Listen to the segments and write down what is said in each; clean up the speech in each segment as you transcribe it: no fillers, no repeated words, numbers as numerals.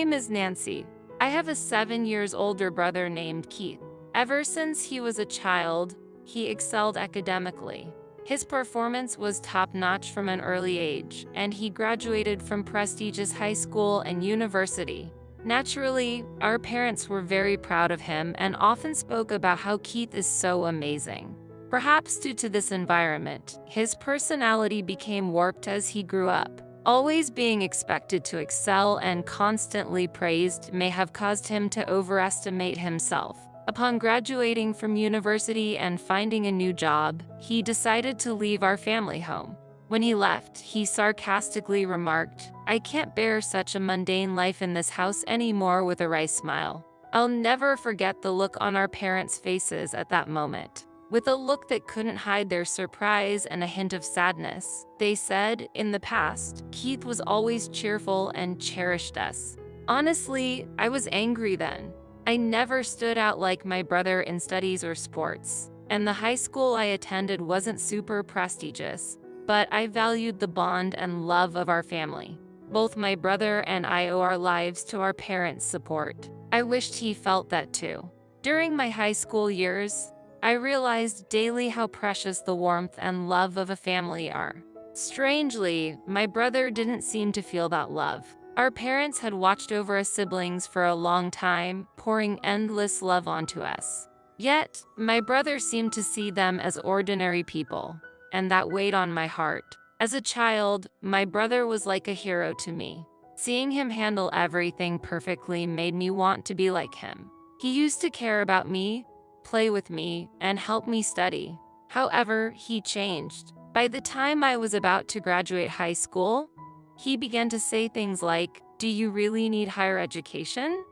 name is Nancy. I have a 7 years older brother named Keith. Ever since he was a child, he excelled academically. His performance was top-notch from an early age, and he graduated from prestigious high school and university. Naturally, our parents were very proud of him and often spoke about how Keith is so amazing. Perhaps due to this environment, his personality became warped as he grew up. Always being expected to excel and constantly praised may have caused him to overestimate himself. Upon graduating from university and finding a new job, he decided to leave our family home. When he left, he sarcastically remarked, "I can't bear such a mundane life in this house anymore," with a wry smile. I'll never forget the look on our parents' faces at that moment. With a look that couldn't hide their surprise and a hint of sadness, they said, "In the past, Keith was always cheerful and cherished us." Honestly, I was angry then. I never stood out like my brother in studies or sports, and the high school I attended wasn't super prestigious, but I valued the bond and love of our family. Both my brother and I owe our lives to our parents' support. I wished he felt that too. During my high school years, I realized daily how precious the warmth and love of a family are. Strangely, my brother didn't seem to feel that love. Our parents had watched over us siblings for a long time, pouring endless love onto us. Yet, my brother seemed to see them as ordinary people, and that weighed on my heart. As a child, my brother was like a hero to me. Seeing him handle everything perfectly made me want to be like him. He used to care about me, play with me, and help me study. However, he changed. By the time I was about to graduate high school, he began to say things like, "Do you really need higher education?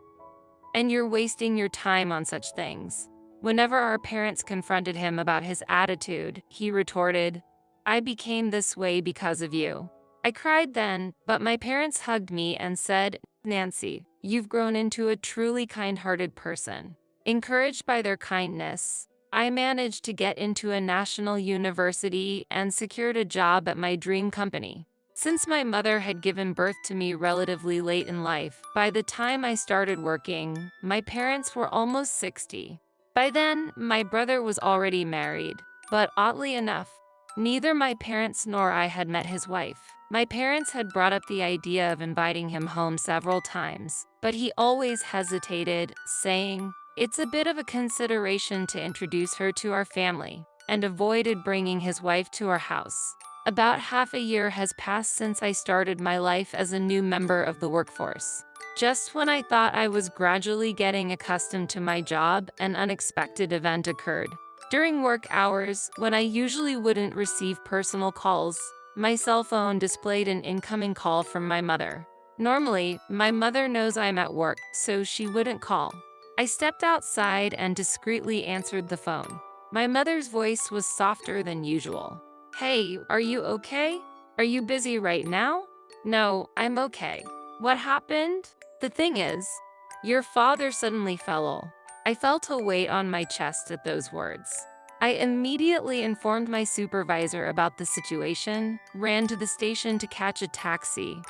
And you're wasting your time on such things." Whenever our parents confronted him about his attitude, he retorted, "I became this way because of you." I cried then, but my parents hugged me and said, "Nancy, you've grown into a truly kind-hearted person." Encouraged by their kindness, I managed to get into a national university and secured a job at my dream company. Since my mother had given birth to me relatively late in life, by the time I started working, my parents were almost 60. By then, my brother was already married, but oddly enough, neither my parents nor I had met his wife. My parents had brought up the idea of inviting him home several times, but he always hesitated, saying, "It's a bit of a consideration to introduce her to our family," and avoided bringing his wife to our house. About half a year has passed since I started my life as a new member of the workforce. Just when I thought I was gradually getting accustomed to my job, an unexpected event occurred. During work hours, when I usually wouldn't receive personal calls, my cell phone displayed an incoming call from my mother. Normally, my mother knows I'm at work, so she wouldn't call. I stepped outside and discreetly answered the phone. My mother's voice was softer than usual. "Hey, are you okay? Are you busy right now?" "No, I'm okay." "What happened?" "The thing is, your father suddenly fell ill." I felt a weight on my chest at those words. I immediately informed my supervisor about the situation, ran to the station to catch a taxi,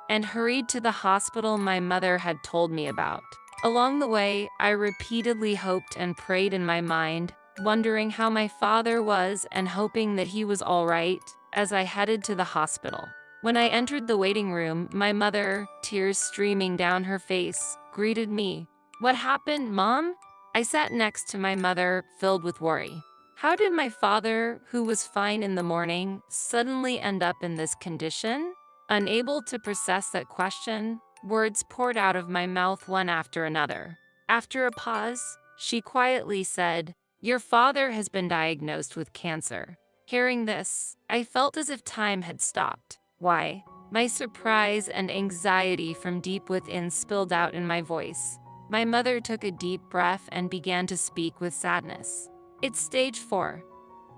and hurried to the hospital my mother had told me about. Along the way, I repeatedly hoped and prayed in my mind, wondering how my father was and hoping that he was all right as I headed to the hospital. When I entered the waiting room, my mother, tears streaming down her face, greeted me. "What happened, Mom?" I sat next to my mother, filled with worry. How did my father, who was fine in the morning, suddenly end up in this condition? Unable to process that question, words poured out of my mouth one after another. After a pause, she quietly said, "Your father has been diagnosed with cancer." Hearing this, I felt as if time had stopped. Why? My surprise and anxiety from deep within spilled out in my voice. My mother took a deep breath and began to speak with sadness. "It's stage 4.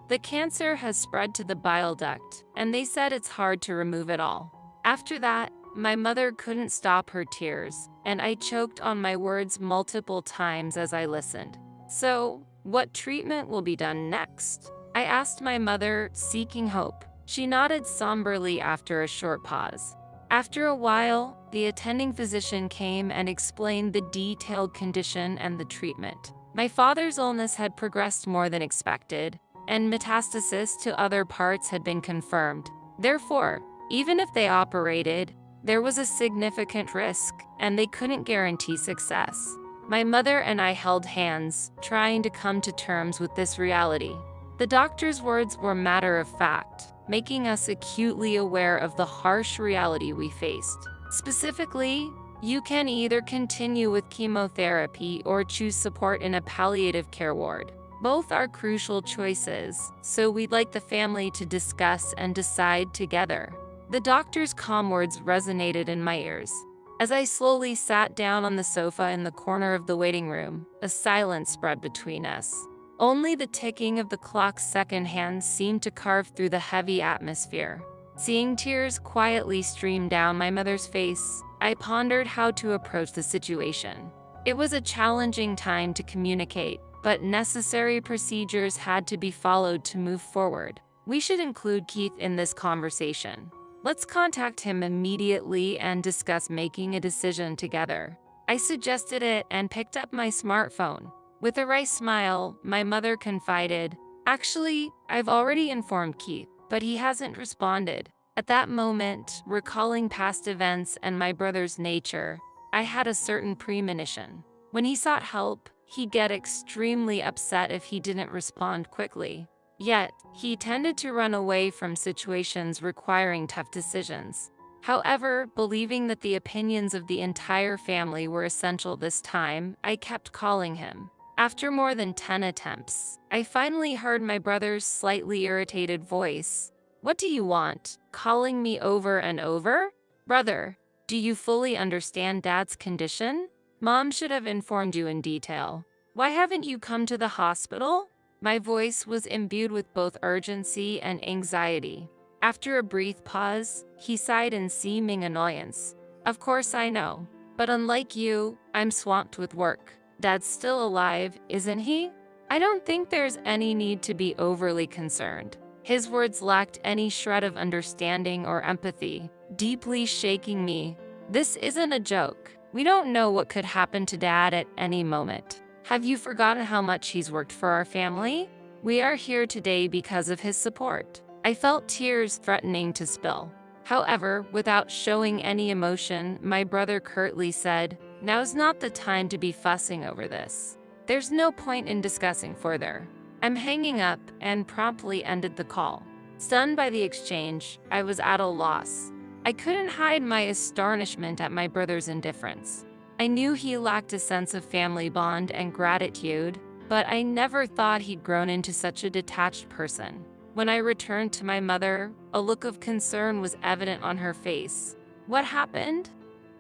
The cancer has spread to the bile duct, and they said it's hard to remove it all." After that, my mother couldn't stop her tears, and I choked on my words multiple times as I listened. "So, what treatment will be done next?" I asked my mother, seeking hope. She nodded somberly after a short pause. After a while, the attending physician came and explained the detailed condition and the treatment. My father's illness had progressed more than expected, and metastasis to other parts had been confirmed. Therefore, even if they operated, there was a significant risk, and they couldn't guarantee success. My mother and I held hands, trying to come to terms with this reality. The doctor's words were matter of fact, making us acutely aware of the harsh reality we faced. Specifically, you can either continue with chemotherapy or choose support in a palliative care ward. Both are crucial choices, so we'd like the family to discuss and decide together. The doctor's calm words resonated in my ears. As I slowly sat down on the sofa in the corner of the waiting room, a silence spread between us. Only the ticking of the clock's second hand seemed to carve through the heavy atmosphere. Seeing tears quietly stream down my mother's face, I pondered how to approach the situation. It was a challenging time to communicate, but necessary procedures had to be followed to move forward. We should include Keith in this conversation. Let's contact him immediately and discuss making a decision together. I suggested it and picked up my smartphone. With a wry smile, my mother confided, "Actually, I've already informed Keith, but he hasn't responded." At that moment, recalling past events and my brother's nature, I had a certain premonition. When he sought help, he'd get extremely upset if he didn't respond quickly. Yet, he tended to run away from situations requiring tough decisions. However, believing that the opinions of the entire family were essential this time, I kept calling him. After more than 10 attempts, I finally heard my brother's slightly irritated voice. "What do you want? Calling me over and over? Brother, do you fully understand Dad's condition? Mom should have informed you in detail. Why haven't you come to the hospital?" My voice was imbued with both urgency and anxiety. After a brief pause, he sighed in seeming annoyance. "Of course I know. But unlike you, I'm swamped with work. Dad's still alive, isn't he? I don't think there's any need to be overly concerned." His words lacked any shred of understanding or empathy, deeply shaking me. "This isn't a joke. We don't know what could happen to Dad at any moment. Have you forgotten how much he's worked for our family? We are here today because of his support." I felt tears threatening to spill. However, without showing any emotion, my brother curtly said, "Now's not the time to be fussing over this. There's no point in discussing further." I'm hanging up and promptly ended the call. Stunned by the exchange, I was at a loss. I couldn't hide my astonishment at my brother's indifference. I knew he lacked a sense of family bond and gratitude, but I never thought he'd grown into such a detached person. When I returned to my mother, a look of concern was evident on her face. "What happened?"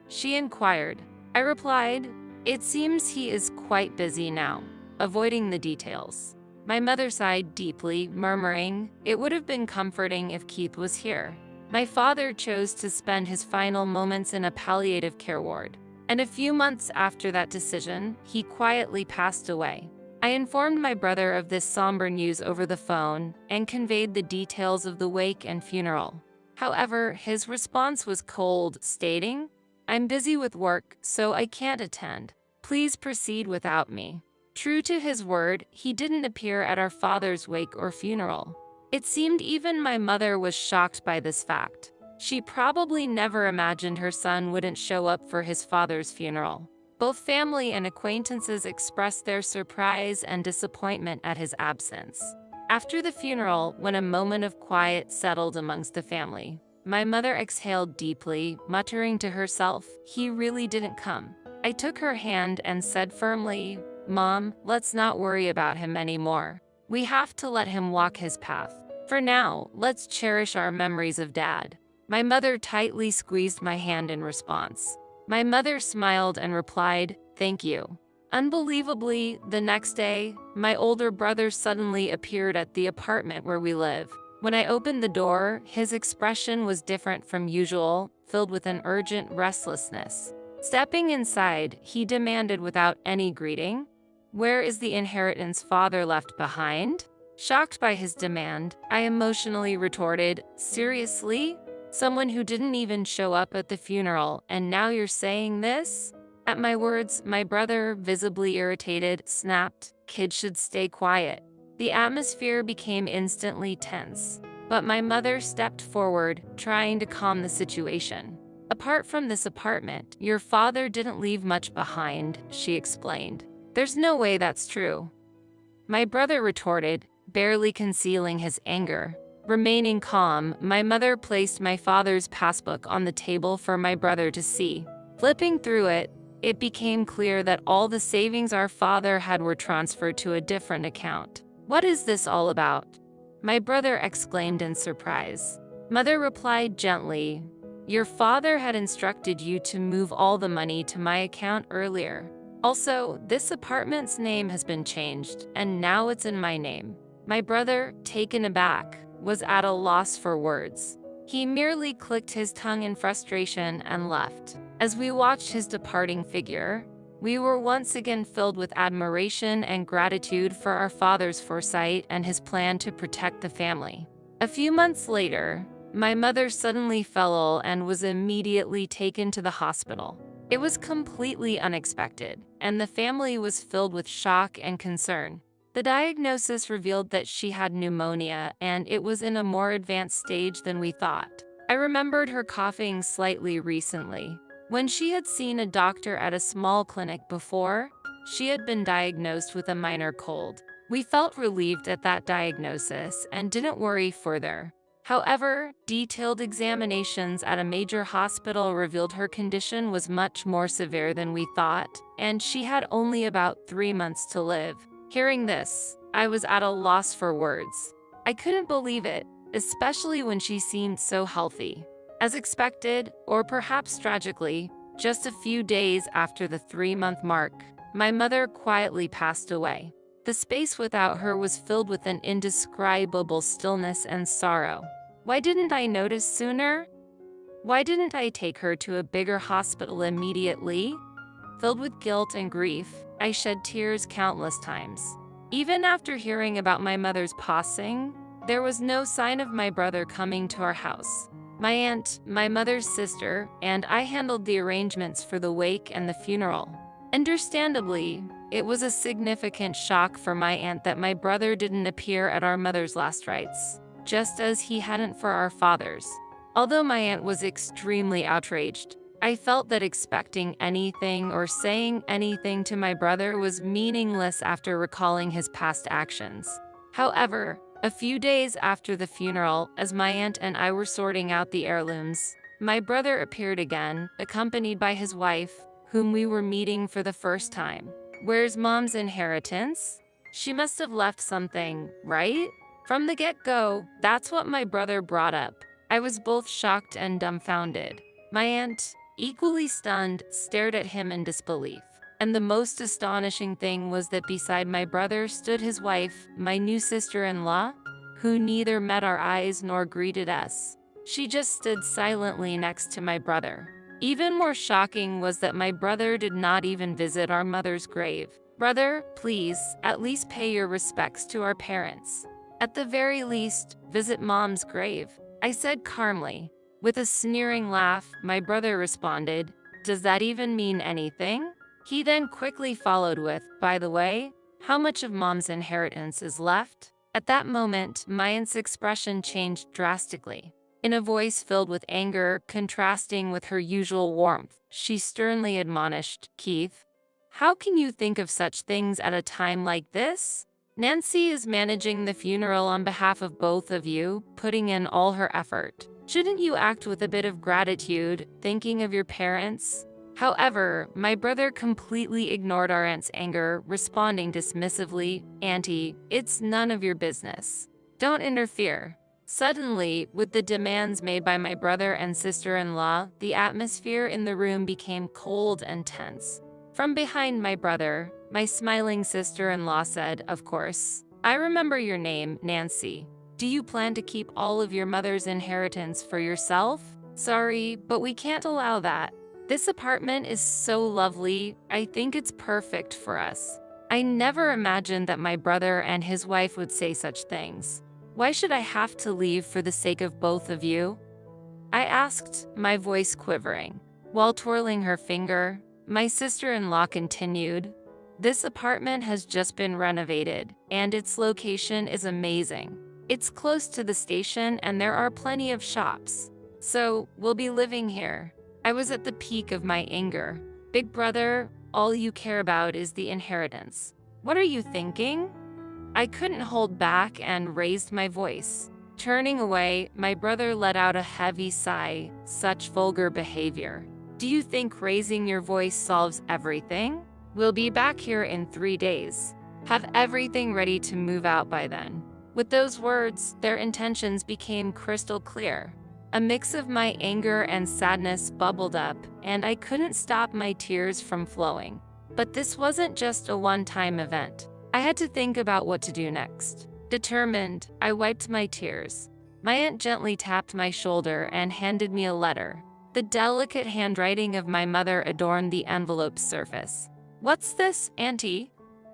she inquired. I replied, "It seems he is quite busy now," avoiding the details. My mother sighed deeply, murmuring, "It would have been comforting if Keith was here." My father chose to spend his final moments in a palliative care ward, and a few months after that decision, he quietly passed away. I informed my brother of this somber news over the phone and conveyed the details of the wake and funeral. However, his response was cold, stating, "I'm busy with work, so I can't attend. Please proceed without me." True to his word, he didn't appear at our father's wake or funeral. It seemed even my mother was shocked by this fact. She probably never imagined her son wouldn't show up for his father's funeral. Both family and acquaintances expressed their surprise and disappointment at his absence. After the funeral, when a moment of quiet settled amongst the family, my mother exhaled deeply, muttering to herself, "He really didn't come." I took her hand and said firmly, "Mom, let's not worry about him anymore. We have to let him walk his path. For now, let's cherish our memories of Dad." My mother tightly squeezed my hand in response. My mother smiled and replied, "Thank you." Unbelievably, the next day, my older brother suddenly appeared at the apartment where we live. When I opened the door, his expression was different from usual, filled with an urgent restlessness. Stepping inside, he demanded without any greeting, "Where is the inheritance father left behind?" Shocked by his demand, I emotionally retorted, "Seriously? Someone who didn't even show up at the funeral, and now you're saying this?" At my words, my brother, visibly irritated, snapped, "Kids should stay quiet." The atmosphere became instantly tense, but my mother stepped forward, trying to calm the situation. "Apart from this apartment, your father didn't leave much behind," she explained. "There's no way that's true," my brother retorted, barely concealing his anger. Remaining calm, my mother placed my father's passbook on the table for my brother to see. Flipping through it, it became clear that all the savings our father had were transferred to a different account. "What is this all about?" my brother exclaimed in surprise. Mother replied gently, "Your father had instructed you to move all the money to my account earlier. Also, this apartment's name has been changed, and now it's in my name." My brother, taken aback, was at a loss for words. He merely clicked his tongue in frustration and left. As we watched his departing figure, we were once again filled with admiration and gratitude for our father's foresight and his plan to protect the family. A few months later, my mother suddenly fell ill and was immediately taken to the hospital. It was completely unexpected, and the family was filled with shock and concern. The diagnosis revealed that she had pneumonia, and it was in a more advanced stage than we thought. I remembered her coughing slightly recently. When she had seen a doctor at a small clinic before, she had been diagnosed with a minor cold. We felt relieved at that diagnosis and didn't worry further. However, detailed examinations at a major hospital revealed her condition was much more severe than we thought, and she had only about 3 months to live. Hearing this, I was at a loss for words. I couldn't believe it, especially when she seemed so healthy. As expected, or perhaps tragically, just a few days after the 3-month mark, my mother quietly passed away. The space without her was filled with an indescribable stillness and sorrow. Why didn't I notice sooner? Why didn't I take her to a bigger hospital immediately? Filled with guilt and grief, I shed tears countless times. Even after hearing about my mother's passing, there was no sign of my brother coming to our house. My aunt, my mother's sister, and I handled the arrangements for the wake and the funeral. Understandably, it was a significant shock for my aunt that my brother didn't appear at our mother's last rites, just as he hadn't for our father's. Although my aunt was extremely outraged, I felt that expecting anything or saying anything to my brother was meaningless after recalling his past actions. However, a few days after the funeral, as my aunt and I were sorting out the heirlooms, my brother appeared again, accompanied by his wife, whom we were meeting for the first time. "Where's Mom's inheritance? She must have left something, right?" From the get-go, that's what my brother brought up. I was both shocked and dumbfounded. My aunt, equally stunned, stared at him in disbelief. And the most astonishing thing was that beside my brother stood his wife, my new sister-in-law, who neither met our eyes nor greeted us. She just stood silently next to my brother. Even more shocking was that my brother did not even visit our mother's grave. "Brother, please, at least pay your respects to our parents. At the very least, visit Mom's grave," I said calmly. With a sneering laugh, my brother responded, "Does that even mean anything?" He then quickly followed with, "By the way, how much of Mom's inheritance is left?" At that moment, my aunt's expression changed drastically. In a voice filled with anger, contrasting with her usual warmth, she sternly admonished, "Keith, how can you think of such things at a time like this? Nancy is managing the funeral on behalf of both of you, putting in all her effort. Shouldn't you act with a bit of gratitude, thinking of your parents?" However, my brother completely ignored our aunt's anger, responding dismissively, "Auntie, it's none of your business. Don't interfere." Suddenly, with the demands made by my brother and sister-in-law, the atmosphere in the room became cold and tense. From behind my brother, my smiling sister-in-law said, "Of course. I remember your name, Nancy. Do you plan to keep all of your mother's inheritance for yourself?" "Sorry, but we can't allow that. This apartment is so lovely, I think it's perfect for us." I never imagined that my brother and his wife would say such things. "Why should I have to leave for the sake of both of you?" I asked, my voice quivering. While twirling her finger, my sister-in-law continued, "This apartment has just been renovated, and its location is amazing. It's close to the station and there are plenty of shops. So, we'll be living here." I was at the peak of my anger. "Big brother, all you care about is the inheritance. What are you thinking?" I couldn't hold back and raised my voice. Turning away, my brother let out a heavy sigh. "Such vulgar behavior. Do you think raising your voice solves everything? We'll be back here in 3 days. Have everything ready to move out by then." With those words, their intentions became crystal clear. A mix of my anger and sadness bubbled up, and I couldn't stop my tears from flowing. But this wasn't just a one-time event. I had to think about what to do next. Determined, I wiped my tears. My aunt gently tapped my shoulder and handed me a letter. The delicate handwriting of my mother adorned the envelope's surface. "What's this, Auntie?"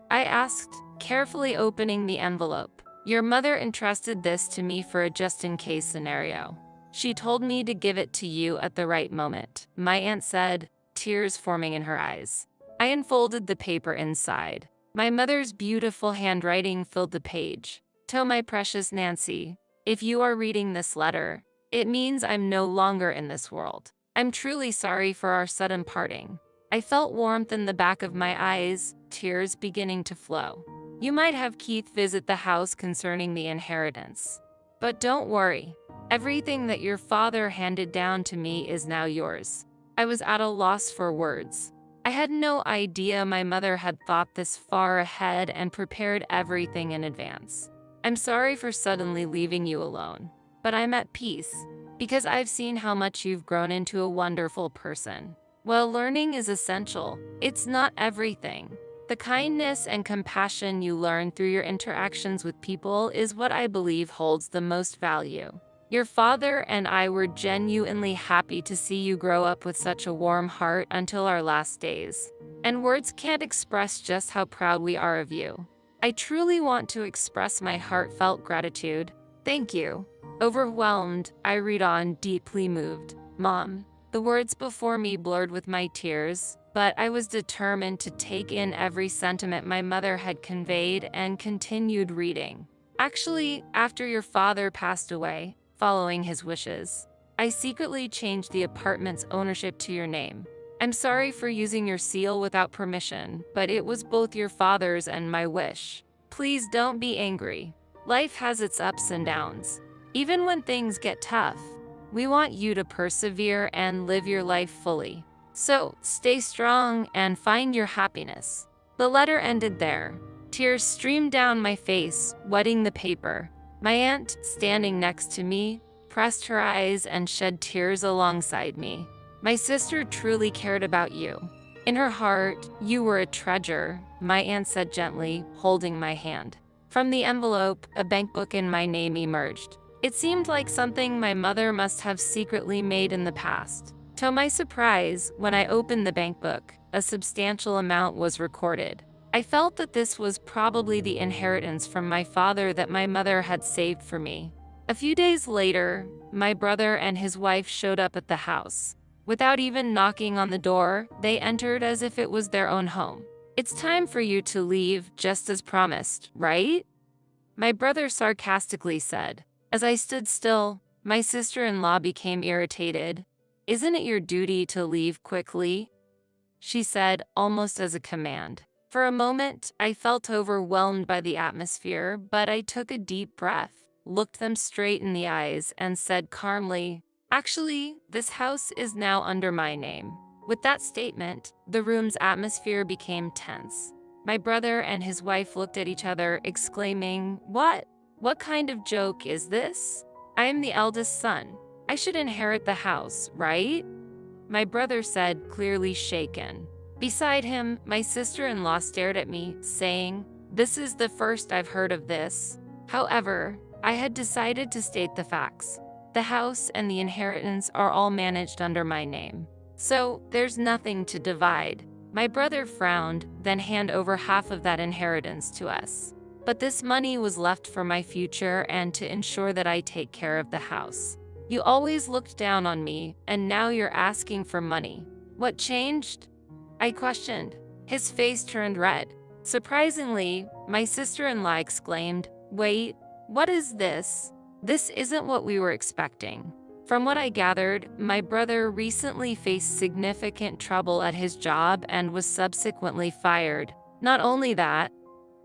I asked, carefully opening the envelope. "Your mother entrusted this to me for a just-in-case scenario. She told me to give it to you at the right moment," my aunt said, tears forming in her eyes. I unfolded the paper inside. My mother's beautiful handwriting filled the page. "To my precious Nancy, if you are reading this letter, it means I'm no longer in this world. I'm truly sorry for our sudden parting." I felt warmth in the back of my eyes, tears beginning to flow. "You might have Keith visit the house concerning the inheritance. But don't worry. Everything that your father handed down to me is now yours." I was at a loss for words. I had no idea my mother had thought this far ahead and prepared everything in advance. "I'm sorry for suddenly leaving you alone, but I'm at peace, because I've seen how much you've grown into a wonderful person. While learning is essential, it's not everything. The kindness and compassion you learn through your interactions with people is what I believe holds the most value. Your father and I were genuinely happy to see you grow up with such a warm heart until our last days. And words can't express just how proud we are of you. I truly want to express my heartfelt gratitude. Thank you." Overwhelmed, I read on, deeply moved. "Mom." The words before me blurred with my tears, but I was determined to take in every sentiment my mother had conveyed and continued reading. "Actually, after your father passed away, following his wishes, I secretly changed the apartment's ownership to your name. I'm sorry for using your seal without permission, but it was both your father's and my wish. Please don't be angry. Life has its ups and downs. Even when things get tough, we want you to persevere and live your life fully. So, stay strong and find your happiness." The letter ended there. Tears streamed down my face, wetting the paper. My aunt, standing next to me, pressed her eyes and shed tears alongside me. "My sister truly cared about you. In her heart, you were a treasure," my aunt said gently, holding my hand. From the envelope, a bankbook in my name emerged. It seemed like something my mother must have secretly made in the past. To my surprise, when I opened the bankbook, a substantial amount was recorded. I felt that this was probably the inheritance from my father that my mother had saved for me. A few days later, my brother and his wife showed up at the house. Without even knocking on the door, they entered as if it was their own home. "It's time for you to leave, just as promised, right?" my brother sarcastically said. As I stood still, my sister-in-law became irritated. "Isn't it your duty to leave quickly?" she said, almost as a command. For a moment, I felt overwhelmed by the atmosphere, but I took a deep breath, looked them straight in the eyes, and said calmly, "Actually, this house is now under my name." With that statement, the room's atmosphere became tense. My brother and his wife looked at each other, exclaiming, "What? What kind of joke is this? I am the eldest son. I should inherit the house, right?" my brother said, clearly shaken. Beside him, my sister-in-law stared at me, saying, "This is the first I've heard of this." However, I had decided to state the facts. The house and the inheritance are all managed under my name. So, there's nothing to divide. My brother frowned, then handed over half of that inheritance to us. But this money was left for my future and to ensure that I take care of the house. You always looked down on me, and now you're asking for money. What changed? I questioned. His face turned red. Surprisingly, my sister-in-law exclaimed, "Wait, what is this? This isn't what we were expecting." From what I gathered, my brother recently faced significant trouble at his job and was subsequently fired. Not only that,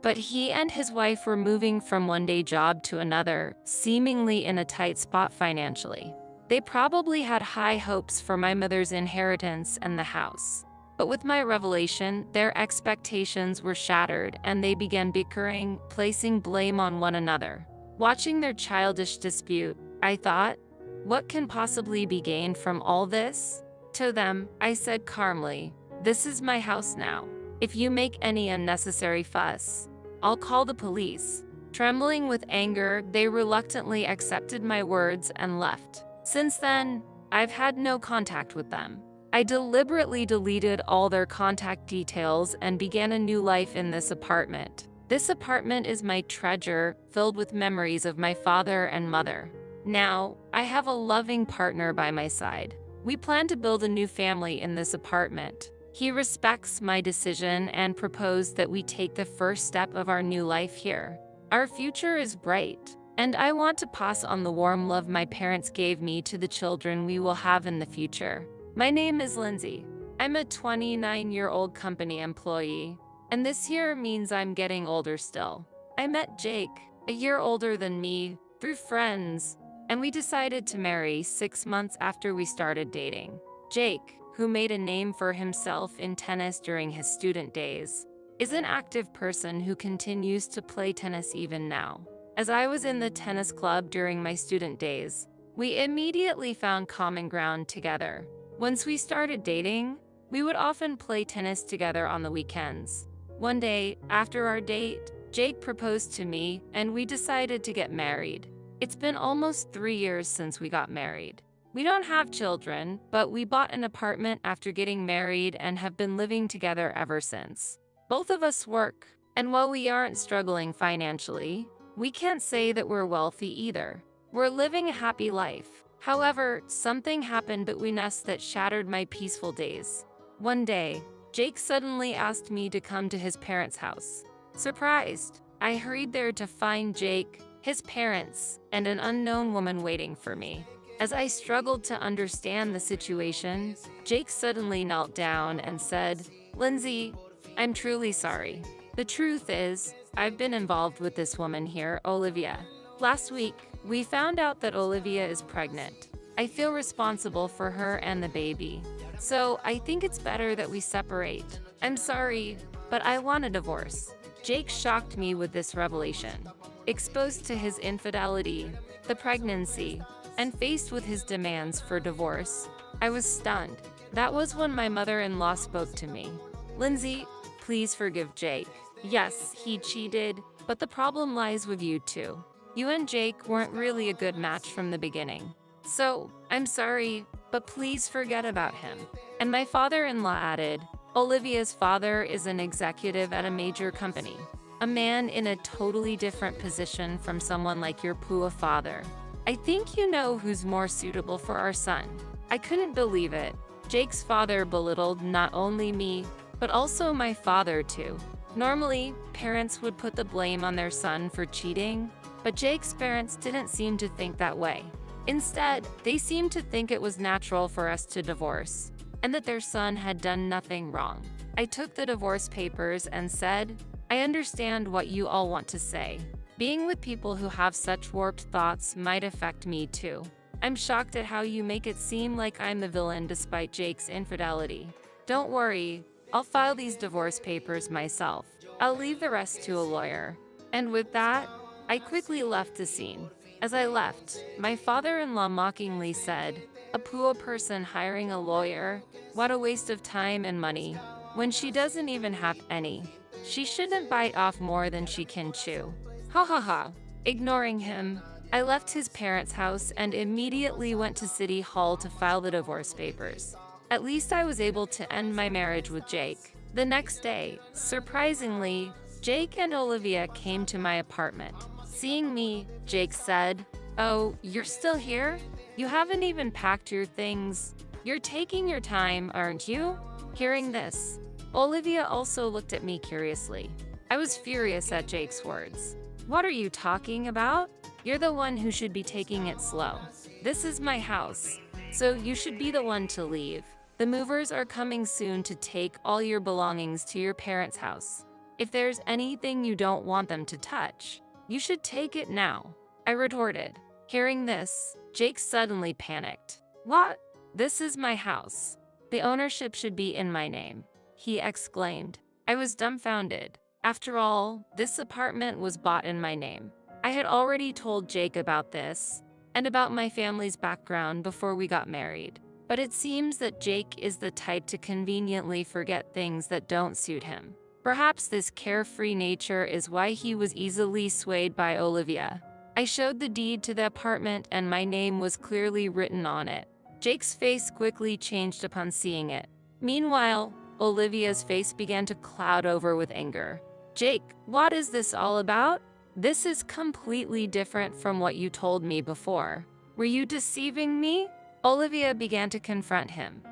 but he and his wife were moving from one day job to another, seemingly in a tight spot financially. They probably had high hopes for my mother's inheritance and the house. But with my revelation, their expectations were shattered and they began bickering, placing blame on one another. Watching their childish dispute, I thought, what can possibly be gained from all this? To them, I said calmly, "This is my house now. If you make any unnecessary fuss, I'll call the police." Trembling with anger, they reluctantly accepted my words and left. Since then, I've had no contact with them. I deliberately deleted all their contact details and began a new life in this apartment. This apartment is my treasure, filled with memories of my father and mother. Now, I have a loving partner by my side. We plan to build a new family in this apartment. He respects my decision and proposed that we take the first step of our new life here. Our future is bright, and I want to pass on the warm love my parents gave me to the children we will have in the future. My name is Lindsay. I'm a 29-year-old company employee, and this year means I'm getting older still. I met Jake, a year older than me, through friends, and we decided to marry 6 months after we started dating. Jake, who made a name for himself in tennis during his student days, is an active person who continues to play tennis even now. As I was in the tennis club during my student days, we immediately found common ground together. Once we started dating, we would often play tennis together on the weekends. One day, after our date, Jake proposed to me and we decided to get married. It's been almost 3 years since we got married. We don't have children, but we bought an apartment after getting married and have been living together ever since. Both of us work, and while we aren't struggling financially, we can't say that we're wealthy either. We're living a happy life. However, something happened between us that shattered my peaceful days. One day, Jake suddenly asked me to come to his parents' house. Surprised, I hurried there to find Jake, his parents, and an unknown woman waiting for me. As I struggled to understand the situation, Jake suddenly knelt down and said, "Lindsay, I'm truly sorry. The truth is, I've been involved with this woman here, Olivia. Last week, we found out that Olivia is pregnant. I feel responsible for her and the baby. So I think it's better that we separate. I'm sorry, but I want a divorce." Jake shocked me with this revelation. Exposed to his infidelity, the pregnancy, and faced with his demands for divorce, I was stunned. That was when my mother-in-law spoke to me. "Lindsay, please forgive Jake. Yes, he cheated, but the problem lies with you too. You and Jake weren't really a good match from the beginning. So, I'm sorry, but please forget about him." And my father-in-law added, "Olivia's father is an executive at a major company. A man in a totally different position from someone like your poor father. I think you know who's more suitable for our son." I couldn't believe it. Jake's father belittled not only me, but also my father too. Normally, parents would put the blame on their son for cheating, but Jake's parents didn't seem to think that way. Instead, they seemed to think it was natural for us to divorce, and that their son had done nothing wrong. I took the divorce papers and said, "I understand what you all want to say. Being with people who have such warped thoughts might affect me too. I'm shocked at how you make it seem like I'm the villain despite Jake's infidelity. Don't worry, I'll file these divorce papers myself. I'll leave the rest to a lawyer." And with that, I quickly left the scene. As I left, my father-in-law mockingly said, "A poor person hiring a lawyer? What a waste of time and money, when she doesn't even have any. She shouldn't bite off more than she can chew." Ha ha ha. Ignoring him, I left his parents' house and immediately went to City Hall to file the divorce papers. At least I was able to end my marriage with Jake. The next day, surprisingly, Jake and Olivia came to my apartment. Seeing me, Jake said, "Oh, you're still here? You haven't even packed your things. You're taking your time, aren't you? Hearing this, Olivia also looked at me curiously. I was furious at Jake's words. What are you talking about? You're the one who should be taking it slow. This is my house, so you should be the one to leave. The movers are coming soon to take all your belongings to your parents' house. If there's anything you don't want them to touch, you should take it now, I retorted. Hearing this, Jake suddenly panicked. What? This is my house. The ownership should be in my name, he exclaimed. I was dumbfounded. After all, this apartment was bought in my name. I had already told Jake about this and about my family's background before we got married. But it seems that Jake is the type to conveniently forget things that don't suit him. Perhaps this carefree nature is why he was easily swayed by Olivia. I showed the deed to the apartment and my name was clearly written on it. Jake's face quickly changed upon seeing it. Meanwhile, Olivia's face began to cloud over with anger. Jake, what is this all about? This is completely different from what you told me before. Were you deceiving me? Olivia began to confront him.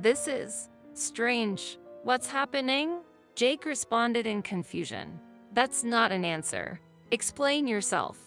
This is strange. What's happening? Jake responded in confusion. That's not an answer. Explain yourself.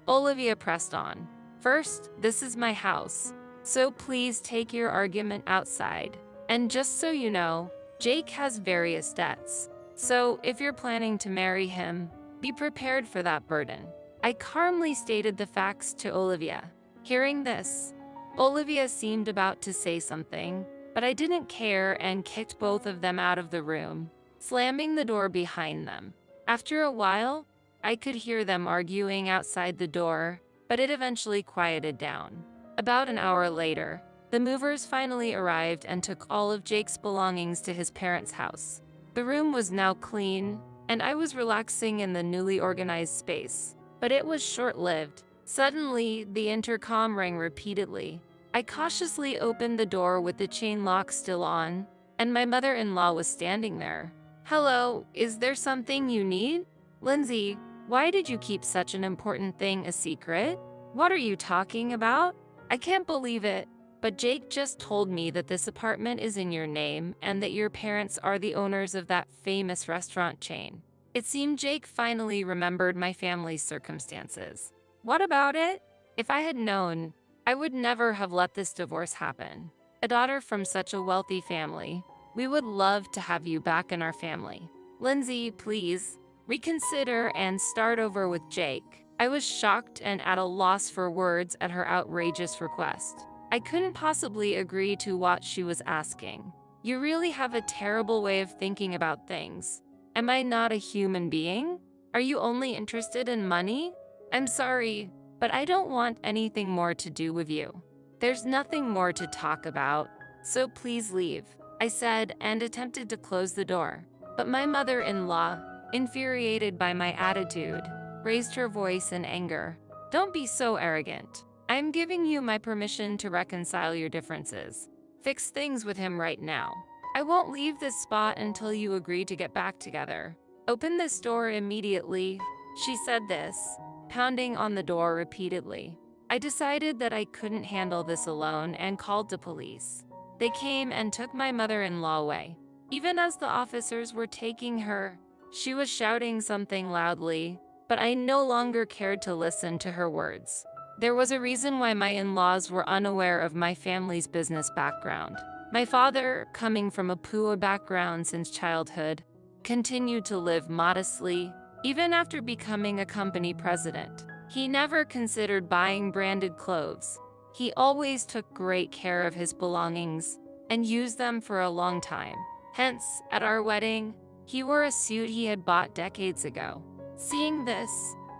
Olivia pressed on. First, this is my house, so please take your argument outside. And just so you know, Jake has various debts. So if you're planning to marry him, be prepared for that burden. I calmly stated the facts to Olivia. Hearing this, Olivia seemed about to say something, but I didn't care and kicked both of them out of the room, slamming the door behind them. After a while, I could hear them arguing outside the door, but it eventually quieted down. About an hour later, the movers finally arrived and took all of Jake's belongings to his parents' house. The room was now clean, and I was relaxing in the newly organized space. But it was short-lived. Suddenly, the intercom rang repeatedly. I cautiously opened the door with the chain lock still on, and my mother-in-law was standing there. Hello, is there something you need? Lindsay, why did you keep such an important thing a secret? What are you talking about? I can't believe it, but Jake just told me that this apartment is in your name and that your parents are the owners of that famous restaurant chain. It seemed Jake finally remembered my family's circumstances. What about it? If I had known, I would never have let this divorce happen. A daughter from such a wealthy family. We would love to have you back in our family. Lindsay, please, reconsider and start over with Jake. I was shocked and at a loss for words at her outrageous request. I couldn't possibly agree to what she was asking. You really have a terrible way of thinking about things. Am I not a human being? Are you only interested in money? I'm sorry, but I don't want anything more to do with you. There's nothing more to talk about, so please leave, I said and attempted to close the door. But my mother-in-law, infuriated by my attitude, raised her voice in anger. Don't be so arrogant. I'm giving you my permission to reconcile your differences. Fix things with him right now. I won't leave this spot until you agree to get back together. Open this door immediately. She said this, pounding on the door repeatedly. I decided that I couldn't handle this alone and called the police. They came and took my mother-in-law away. Even as the officers were taking her, she was shouting something loudly, but I no longer cared to listen to her words. There was a reason why my in-laws were unaware of my family's business background. My father, coming from a poor background since childhood, continued to live modestly, even after becoming a company president. He never considered buying branded clothes. He always took great care of his belongings and used them for a long time. Hence, at our wedding, he wore a suit he had bought decades ago. Seeing this,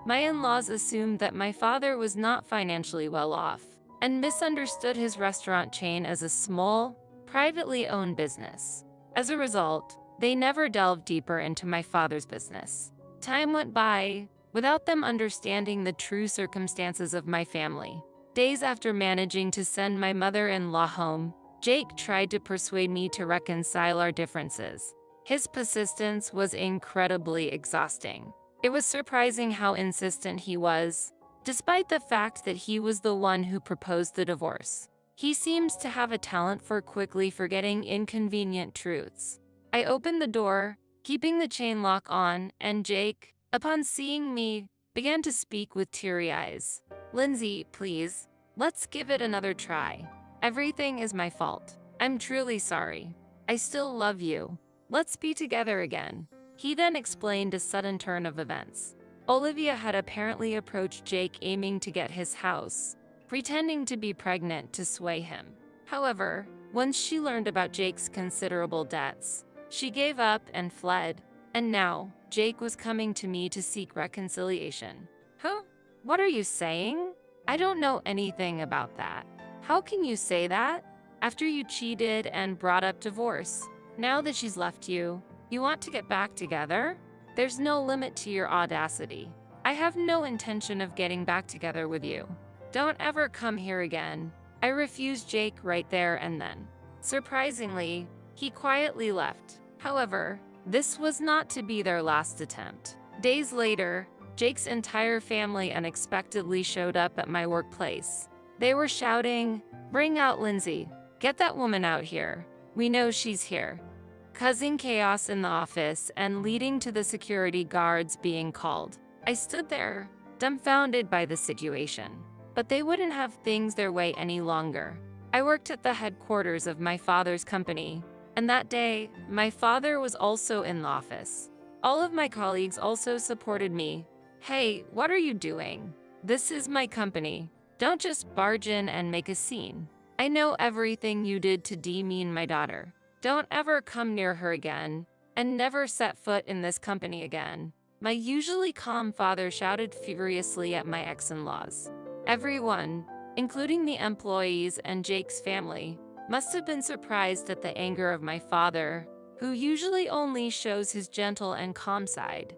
my in-laws assumed that my father was not financially well off and misunderstood his restaurant chain as a small, privately owned business. As a result, they never delved deeper into my father's business. Time went by without them understanding the true circumstances of my family. Days after managing to send my mother-in-law home, Jake tried to persuade me to reconcile our differences. His persistence was incredibly exhausting. It was surprising how insistent he was, despite the fact that he was the one who proposed the divorce. He seems to have a talent for quickly forgetting inconvenient truths. I opened the door, keeping the chain lock on, and Jake, upon seeing me, began to speak with teary eyes. "Lindsay, please, let's give it another try. Everything is my fault. I'm truly sorry. I still love you. Let's be together again." He then explained a sudden turn of events. Olivia had apparently approached Jake aiming to get his house, pretending to be pregnant to sway him. However, once she learned about Jake's considerable debts, she gave up and fled, and now Jake was coming to me to seek reconciliation. Huh? What are you saying? I don't know anything about that. How can you say that? After you cheated and brought up divorce, now that she's left you, you want to get back together? There's no limit to your audacity. I have no intention of getting back together with you. Don't ever come here again. I refused Jake right there and then. Surprisingly, he quietly left. However, this was not to be their last attempt. Days later, Jake's entire family unexpectedly showed up at my workplace. They were shouting, "Bring out Lindsay. Get that woman out here. We know she's here," causing chaos in the office and leading to the security guards being called. I stood there, dumbfounded by the situation. But they wouldn't have things their way any longer. I worked at the headquarters of my father's company, and that day, my father was also in the office. All of my colleagues also supported me. "Hey, what are you doing? This is my company. Don't just barge in and make a scene. I know everything you did to demean my daughter. Don't ever come near her again, and never set foot in this company again." My usually calm father shouted furiously at my ex-in-laws. Everyone, including the employees and Jake's family, must have been surprised at the anger of my father, who usually only shows his gentle and calm side.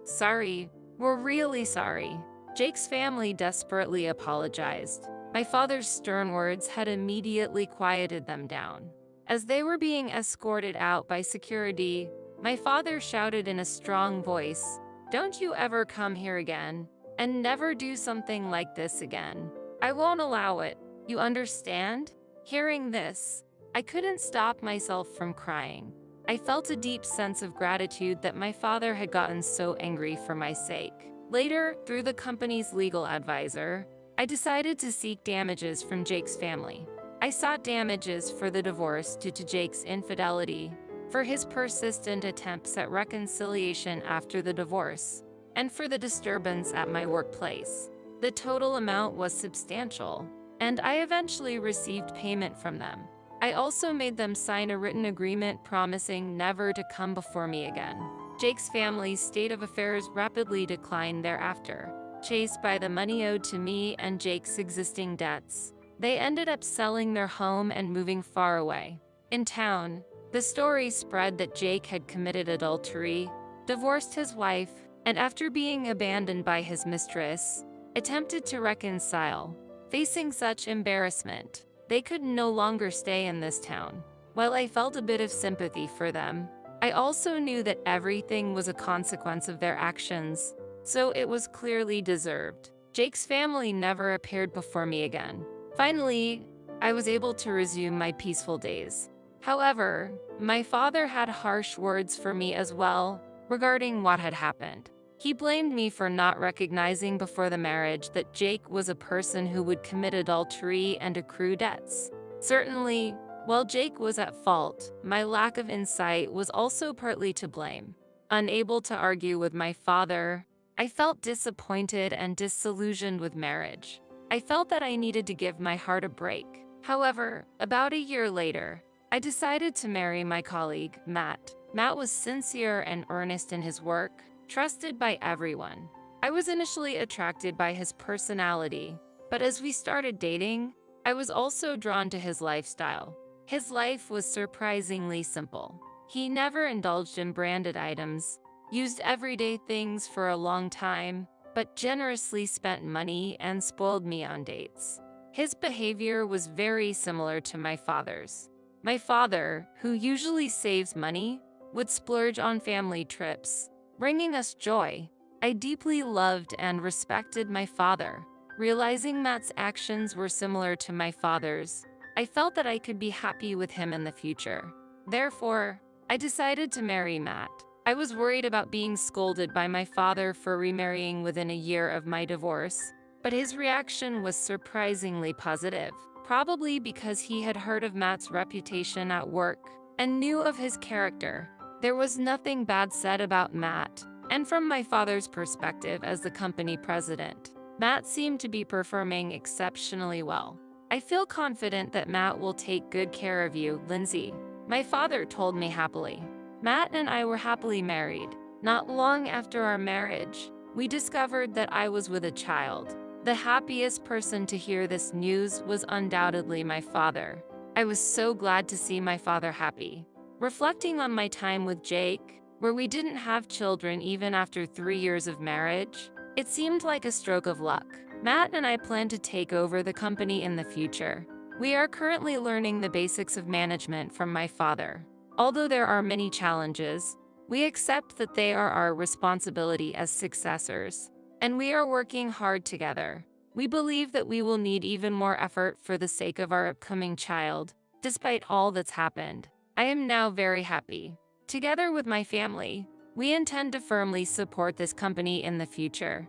Sorry, we're really sorry." Jake's family desperately apologized. My father's stern words had immediately quieted them down. As they were being escorted out by security, my father shouted in a strong voice, "Don't you ever come here again, and never do something like this again. I won't allow it. You understand?" Hearing this, I couldn't stop myself from crying. I felt a deep sense of gratitude that my father had gotten so angry for my sake. Later, through the company's legal advisor, I decided to seek damages from Jake's family. I sought damages for the divorce due to Jake's infidelity, for his persistent attempts at reconciliation after the divorce, and for the disturbance at my workplace. The total amount was substantial, and I eventually received payment from them. I also made them sign a written agreement promising never to come before me again. Jake's family's state of affairs rapidly declined thereafter. Chased by the money owed to me and Jake's existing debts, they ended up selling their home and moving far away. In town, the story spread that Jake had committed adultery, divorced his wife, and after being abandoned by his mistress, attempted to reconcile. Facing such embarrassment, they could no longer stay in this town. While I felt a bit of sympathy for them, I also knew that everything was a consequence of their actions, so it was clearly deserved. Jake's family never appeared before me again. Finally, I was able to resume my peaceful days. However, my father had harsh words for me as well regarding what had happened. He blamed me for not recognizing before the marriage that Jake was a person who would commit adultery and accrue debts. Certainly, while Jake was at fault, my lack of insight was also partly to blame. Unable to argue with my father, I felt disappointed and disillusioned with marriage. I felt that I needed to give my heart a break. However, about a year later, I decided to marry my colleague, Matt. Matt was sincere and earnest in his work, trusted by everyone. I was initially attracted by his personality, but as we started dating, I was also drawn to his lifestyle. His life was surprisingly simple. He never indulged in branded items, used everyday things for a long time, but generously spent money and spoiled me on dates. His behavior was very similar to my father's. My father, who usually saves money, would splurge on family trips, bringing us joy, I deeply loved and respected my father. Realizing Matt's actions were similar to my father's, I felt that I could be happy with him in the future. Therefore, I decided to marry Matt. I was worried about being scolded by my father for remarrying within a year of my divorce, but his reaction was surprisingly positive, probably because he had heard of Matt's reputation at work and knew of his character. There was nothing bad said about Matt, and from my father's perspective as the company president, Matt seemed to be performing exceptionally well. I feel confident that Matt will take good care of you, Lindsay, my father told me happily. Matt and I were happily married. Not long after our marriage, we discovered that I was with a child. The happiest person to hear this news was undoubtedly my father. I was so glad to see my father happy. Reflecting on my time with Jake, where we didn't have children even after 3 years of marriage, it seemed like a stroke of luck. Matt and I plan to take over the company in the future. We are currently learning the basics of management from my father. Although there are many challenges, we accept that they are our responsibility as successors, and we are working hard together. We believe that we will need even more effort for the sake of our upcoming child, despite all that's happened. I am now very happy. Together with my family, we intend to firmly support this company in the future.